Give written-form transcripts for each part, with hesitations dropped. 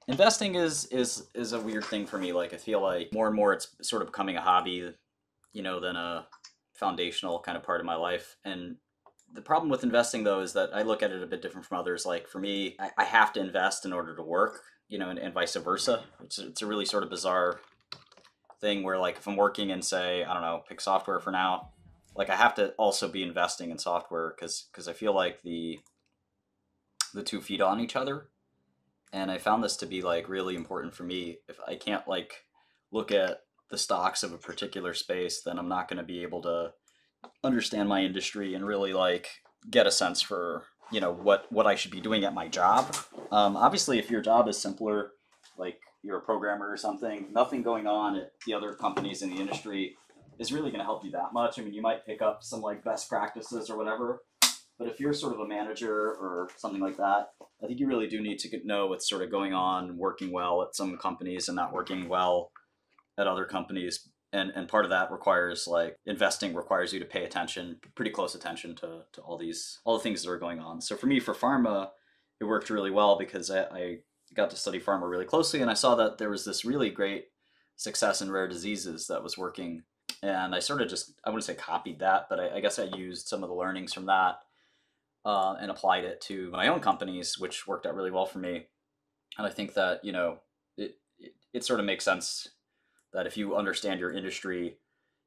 Investing is a weird thing for me. Like I feel like more and more it's sort of becoming a hobby, than a foundational kind of part of my life. And the problem with investing though is that I look at it a bit different from others. Like for me, I have to invest in order to work, and vice versa. It's a really sort of bizarre thing where like if I'm working in say, I don't know, pick software for now, like I have to also be investing in software because I feel like the two feed on each other. And I found this to be like really important for me. If I can't like look at the stocks of a particular space, then I'm not going to be able to understand my industry and really like get a sense for what I should be doing at my job. Obviously, if your job is simpler, like you're a programmer or something, nothing going on at the other companies in the industry is really going to help you that much. I mean, you might pick up some like best practices or whatever, but if you're sort of a manager or something like that, I think you really do need to know what's sort of going on, working well at some companies and not working well at other companies. And part of that requires like investing requires you to pay attention, pretty close attention to all the things that are going on. So for me, for pharma, it worked really well because I got to study pharma really closely, and I saw that there was this really great success in rare diseases that was working. And I sort of just, I wouldn't say copied that, but I guess I used some of the learnings from that and applied it to my own companies, which worked out really well for me. And I think that, it sort of makes sense that if you understand your industry,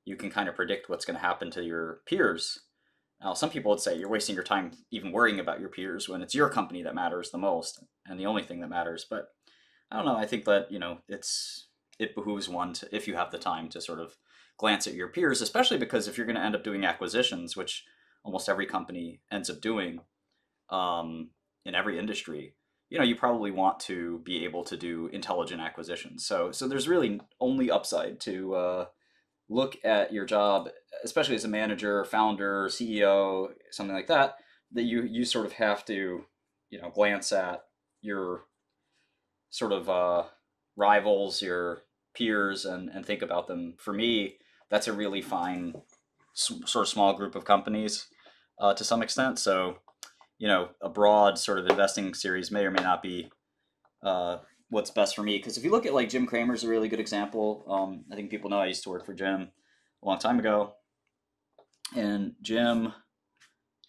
you can kind of predict what's going to happen to your peers. Now, some people would say you're wasting your time even worrying about your peers when it's your company that matters the most and the only thing that matters. But I don't know. I think that, it behooves one to, if you have the time to sort of glance at your peers, especially because if you're going to end up doing acquisitions, which almost every company ends up doing in every industry, you probably want to be able to do intelligent acquisitions. So there's really only upside to look at your job, especially as a manager, founder, CEO, something like that, that you sort of have to, glance at your sort of rivals, your peers, and think about them. For me, that's a really fine sort of small group of companies to some extent. So, a broad sort of investing series may or may not be what's best for me. Because if you look at like Jim Cramer's a really good example. I think people know I used to work for Jim a long time ago. And Jim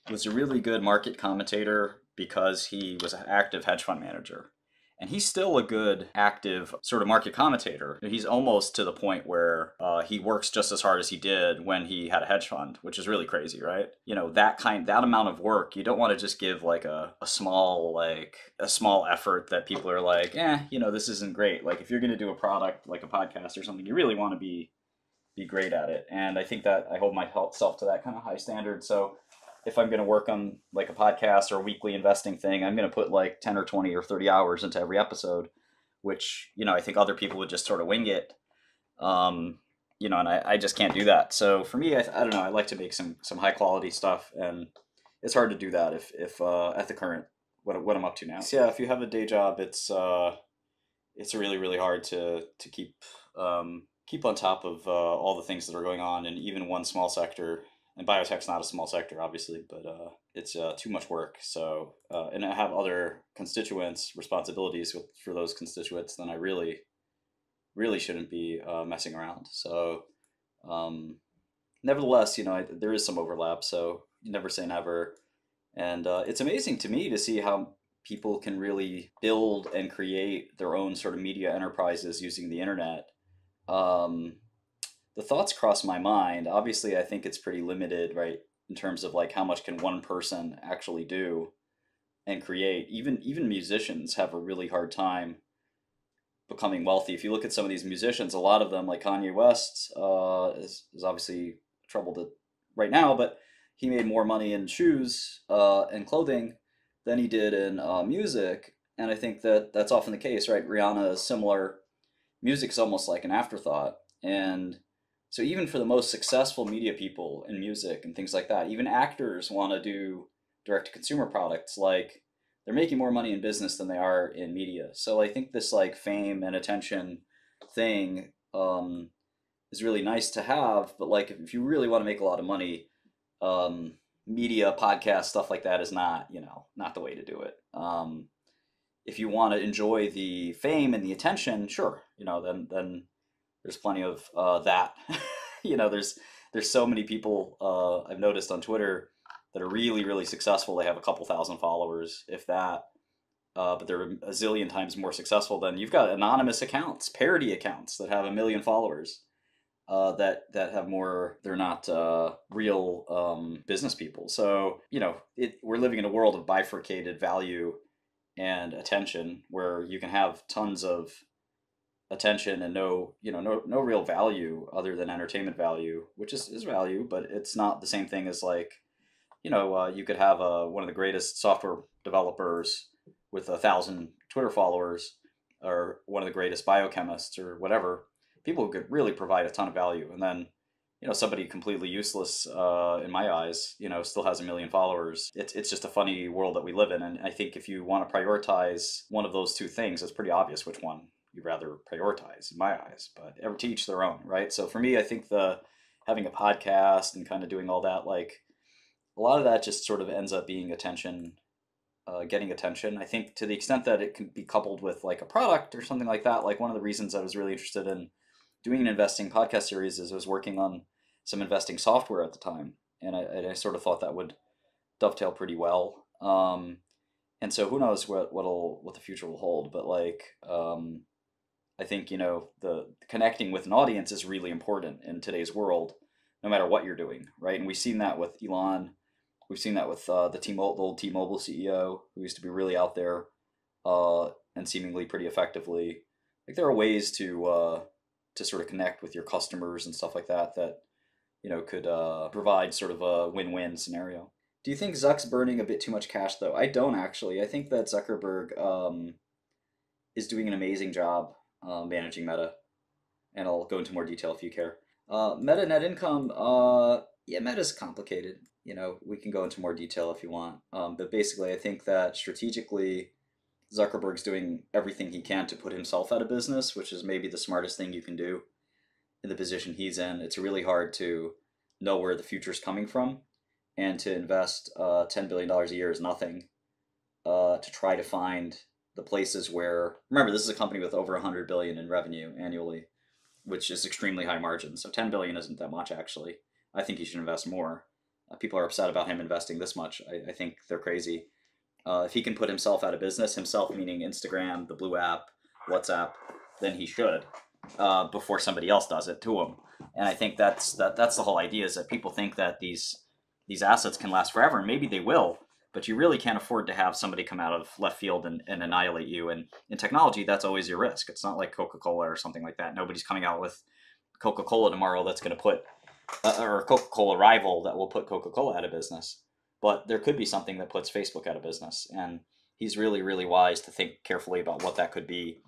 was a really good market commentator because he was an active hedge fund manager. And he's still a good, active sort of market commentator. He's almost to the point where he works just as hard as he did when he had a hedge fund, which is really crazy, right? That amount of work, you don't want to just give like a small effort that people are like, this isn't great. Like if you're going to do a product like a podcast or something, you really want to be great at it. And I think that I hold myself to that kind of high standard. So if I'm going to work on like a podcast or a weekly investing thing, I'm going to put like 10 or 20 or 30 hours into every episode, which, I think other people would just sort of wing it. And I just can't do that. So for me, I don't know, I like to make some high quality stuff, and it's hard to do that if at the current, what I'm up to now. So yeah, if you have a day job, it's really, really hard to keep on top of all the things that are going on in even one small sector. And biotech's not a small sector, obviously, but it's too much work. So, and I have other constituents, responsibilities for those constituents, then I really, really shouldn't be messing around. So, nevertheless, there is some overlap. So you never say never. And it's amazing to me to see how people can really build and create their own sort of media enterprises using the internet. The thoughts cross my mind. Obviously, I think it's pretty limited, right, in terms of like how much can one person actually do and create. Even musicians have a really hard time becoming wealthy. If you look at some of these musicians, a lot of them, like Kanye West, is obviously troubled right now, but he made more money in shoes and clothing than he did in music. And I think that that's often the case, right? Rihanna is similar. Music's almost like an afterthought. And so even for the most successful media people in music and things like that, even actors want to do direct-to-consumer products. Like they're making more money in business than they are in media. So I think this like fame and attention thing is really nice to have. But like if you really want to make a lot of money, media, podcast, stuff like that is not, not the way to do it. if you want to enjoy the fame and the attention, sure, then there's plenty of that. There's so many people I've noticed on Twitter that are really, really successful. They have a couple thousand followers, if that. But they're a zillion times more successful than you've got anonymous accounts, parody accounts that have 1 million followers. That have more. They're not real business people. So we're living in a world of bifurcated value and attention, where you can have tons of attention and no real value other than entertainment value, which is value, but it's not the same thing as like, you could have one of the greatest software developers with 1,000 Twitter followers, or one of the greatest biochemists or whatever, people who could really provide a ton of value. And then, somebody completely useless in my eyes, still has 1 million followers. It's just a funny world that we live in. And I think if you want to prioritize one of those two things, it's pretty obvious which one you'd rather prioritize in my eyes, but to each their own, right? So for me, I think having a podcast and kind of doing all that, like a lot of that just sort of ends up being getting attention. I think to the extent that it can be coupled with like a product or something like that. Like one of the reasons I was really interested in doing an investing podcast series is I was working on some investing software at the time, and I sort of thought that would dovetail pretty well. And so who knows what the future will hold, but like I think the connecting with an audience is really important in today's world, no matter what you're doing, right? And we've seen that with Elon. We've seen that with the old T-Mobile CEO, who used to be really out there and seemingly pretty effectively. Like there are ways to sort of connect with your customers and stuff like that could provide sort of a win-win scenario. Do you think Zuck's burning a bit too much cash, though? I don't actually. I think that Zuckerberg is doing an amazing job managing Meta, and I'll go into more detail if you care. Meta net income, Meta's complicated. We can go into more detail if you want. But basically, I think that strategically, Zuckerberg's doing everything he can to put himself out of business, which is maybe the smartest thing you can do in the position he's in. It's really hard to know where the future's coming from, and to invest $10 billion a year is nothing to try to find the places where, remember, this is a company with over 100 billion in revenue annually, which is extremely high margin. So 10 billion isn't that much, actually. I think he should invest more. People are upset about him investing this much. I think they're crazy. If he can put himself out of business, himself meaning Instagram, the Blue app, WhatsApp, then he should, before somebody else does it to him. And I think that's the whole idea, is that people think that these assets can last forever, and maybe they will, but you really can't afford to have somebody come out of left field and annihilate you. And in technology, that's always your risk. It's not like Coca-Cola or something like that. Nobody's coming out with Coca-Cola tomorrow that's going to put or a Coca-Cola rival that will put Coca-Cola out of business. But there could be something that puts Facebook out of business. And he's really, really wise to think carefully about what that could be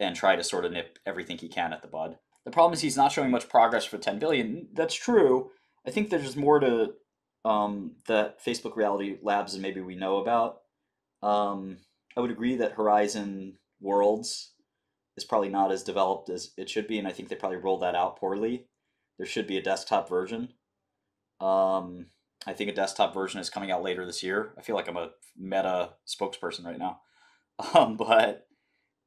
and try to sort of nip everything he can at the bud. The problem is he's not showing much progress for 10 billion. That's true. I think there's more to that Facebook Reality Labs and maybe we know about. I would agree that Horizon Worlds is probably not as developed as it should be, and I think they probably rolled that out poorly. There should be a desktop version. I think a desktop version is coming out later this year. I feel like I'm a Meta spokesperson right now. But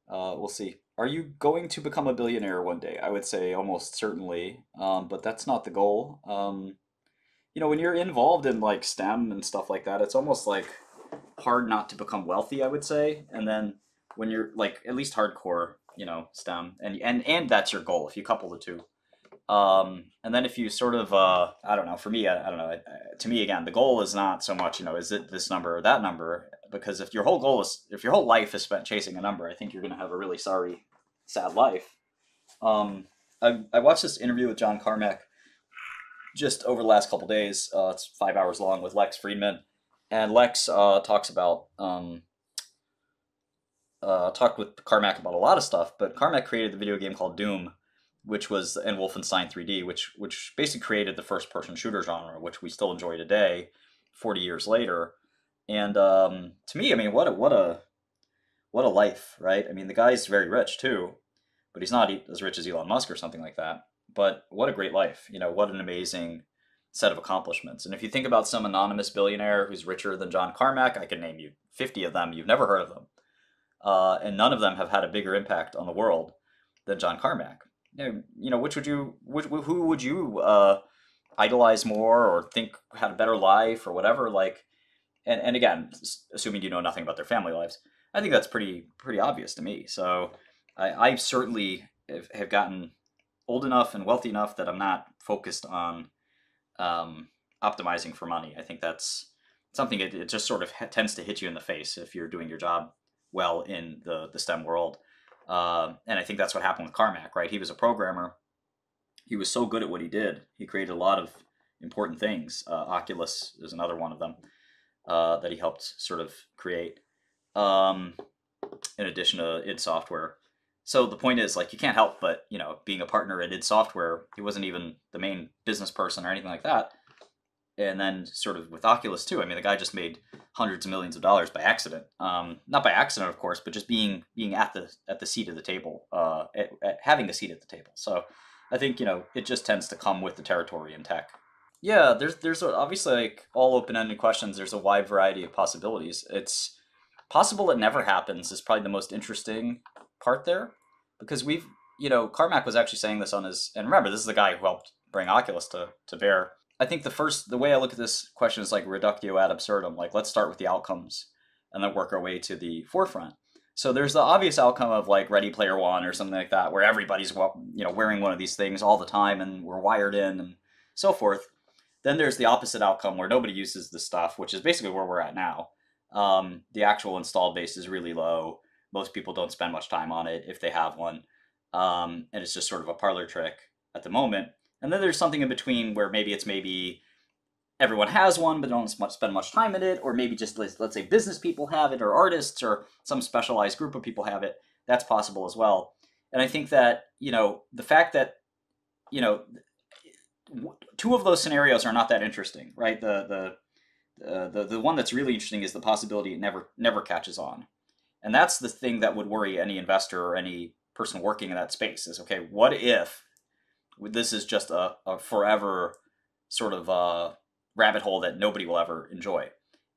we'll see. Are you going to become a billionaire one day? I would say almost certainly, but that's not the goal. When you're involved in like STEM and stuff like that, it's almost like hard not to become wealthy, I would say. And then when you're like at least hardcore, STEM, and that's your goal if you couple the two. And then if you sort of, I don't know, for me, I don't know, to me, again, the goal is not so much, is it this number or that number? Because if your whole life is spent chasing a number, I think you're going to have a really sad life. I watched this interview with John Carmack just over the last couple days. It's 5 hours long with Lex Friedman. And Lex talked with Carmack about a lot of stuff, but Carmack created the video game called Doom, and Wolfenstein 3D, which basically created the first-person shooter genre, which we still enjoy today, 40 years later. And to me, I mean, what a life, right? I mean, the guy's very rich too, but he's not as rich as Elon Musk or something like that. But what a great life, what an amazing set of accomplishments. And if you think about some anonymous billionaire who's richer than John Carmack, I can name you 50 of them. You've never heard of them. and none of them have had a bigger impact on the world than John Carmack. Who would you idolize more or think had a better life or whatever? Like, and again, assuming you know nothing about their family lives, I think that's pretty obvious to me. So I certainly have gotten old enough and wealthy enough that I'm not focused on optimizing for money. I think that's something it just sort of tends to hit you in the face if you're doing your job well in the STEM world. And I think that's what happened with Carmack, right? He was a programmer. He was so good at what he did. He created a lot of important things. Oculus is another one of them that he helped sort of create, in addition to id Software. So the point is, like, you can't help but, being a partner at id Software, he wasn't even the main business person or anything like that. And then sort of with Oculus too, I mean, the guy just made hundreds of millions of dollars by accident. Not by accident, of course, but just being at the seat of the table, at having a seat at the table. So I think, it just tends to come with the territory in tech. Yeah, there's obviously, like, all open-ended questions. There's a wide variety of possibilities. It's possible it never happens is probably the most interesting part there, because Carmack was actually saying this on his, and remember, this is the guy who helped bring Oculus to bear. I think the way I look at this question is like reductio ad absurdum. Like, let's start with the outcomes and then work our way to the forefront. So there's the obvious outcome of like Ready Player One or something like that, where everybody's wearing one of these things all the time and we're wired in and so forth. Then there's the opposite outcome where nobody uses this stuff, which is basically where we're at now. The actual installed base is really low. Most people don't spend much time on it if they have one. And it's just sort of a parlor trick at the moment. And then there's something in between where maybe everyone has one, but don't spend much time in it, or maybe just let's say business people have it, or artists, or some specialized group of people have it. That's possible as well. And I think that the fact that two of those scenarios are not that interesting, right? The one that's really interesting is the possibility it never catches on, and that's the thing that would worry any investor or any person working in that space. Is, okay, what if this is just a forever sort of rabbit hole that nobody will ever enjoy?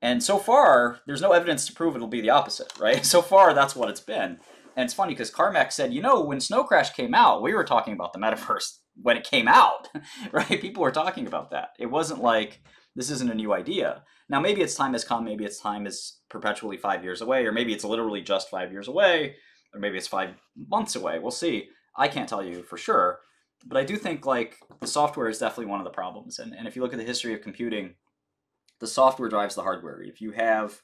And so far, there's no evidence to prove it'll be the opposite, right? So far, that's what it's been. And it's funny because Carmack said, when Snow Crash came out, we were talking about the metaverse when it came out, right? People were talking about that. It wasn't like, this isn't a new idea. Now, maybe its time has come, maybe its time is perpetually 5 years away, or maybe it's literally just 5 years away, or maybe it's 5 months away. We'll see. I can't tell you for sure. But I do think, like, the software is definitely one of the problems. And if you look at the history of computing, the software drives the hardware. If you have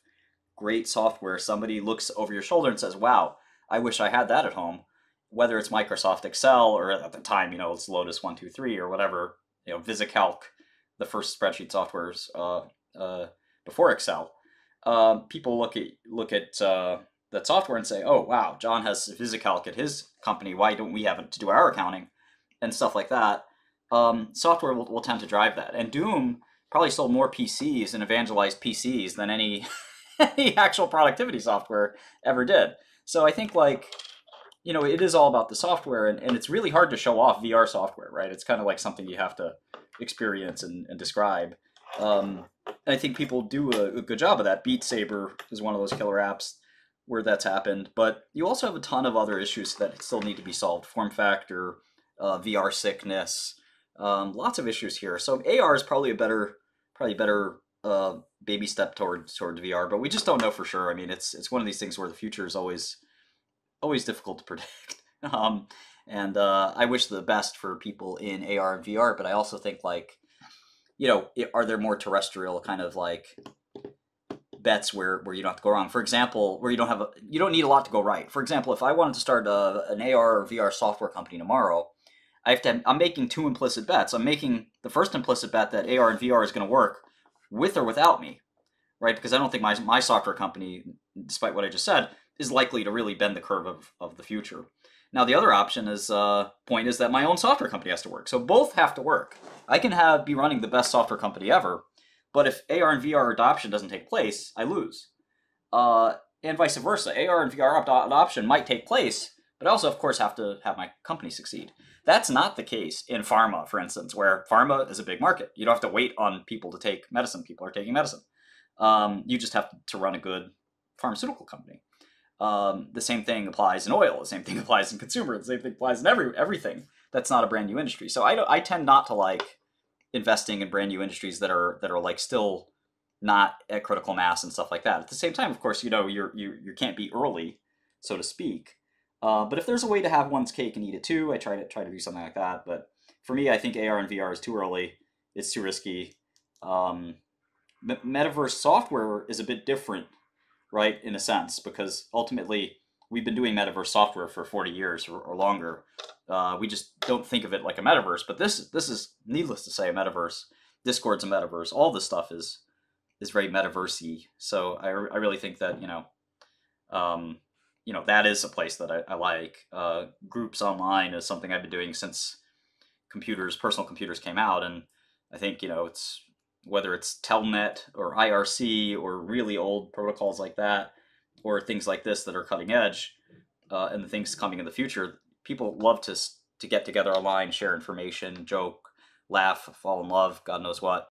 great software, somebody looks over your shoulder and says, wow, I wish I had that at home. Whether it's Microsoft Excel, or at the time, it's Lotus 1-2-3 or whatever, VisiCalc, the first spreadsheet softwares before Excel. People look at that software and say, oh, wow, John has VisiCalc at his company. Why don't we have it to do our accounting? And stuff like that. Software will tend to drive that. And Doom probably sold more PCs and evangelized PCs than any actual productivity software ever did. So I think, like, it is all about the software, and it's really hard to show off VR software, right? It's kind of like something you have to experience and describe. And I think people do a good job of that. Beat Saber is one of those killer apps where that's happened. But you also have a ton of other issues that still need to be solved. Form factor, VR sickness, lots of issues here. So AR is probably better baby step towards VR, but we just don't know for sure. I mean, it's one of these things where the future is always difficult to predict. And I wish the best for people in AR and VR, but I also think, like, are there more terrestrial kind of like bets where you don't have to go wrong? For example, where you don't need a lot to go right. For example, if I wanted to start an AR or VR software company tomorrow, I'm making two implicit bets. I'm making the first implicit bet that AR and VR is going to work with or without me, right? Because I don't think my software company, despite what I just said, is likely to really bend the curve of the future. Now, the other option is point is that my own software company has to work. So both have to work. I can be running the best software company ever, but if AR and VR adoption doesn't take place, I lose. And vice versa. AR and VR adoption might take place, but I also, of course, have to have my company succeed. That's not the case in pharma, for instance, where pharma is a big market. You don't have to wait on people to take medicine. People are taking medicine. You just have to run a good pharmaceutical company. The same thing applies in oil. The same thing applies in consumer. The same thing applies in everything. That's not a brand new industry. So I tend not to like investing in brand new industries that are like still not at critical mass and stuff like that. At the same time, of course, you know, you can't be early, so to speak. But if there's a way to have one's cake and eat it too, I try to do something like that. But for me, I think AR and VR is too early. It's too risky. Metaverse software is a bit different, right, in a sense, because ultimately we've been doing metaverse software for 40 years or longer. We just don't think of it like a metaverse, but this is, needless to say, a metaverse. Discord's a metaverse. All this stuff is very metaversey. So I really think that, that is a place that I like. Groups online is something I've been doing since personal computers came out, and I think, it's, whether it's Telnet or IRC or really old protocols like that, or things like this that are cutting edge, and the things coming in the future, people love to get together online, share information, joke, laugh, fall in love, God knows what.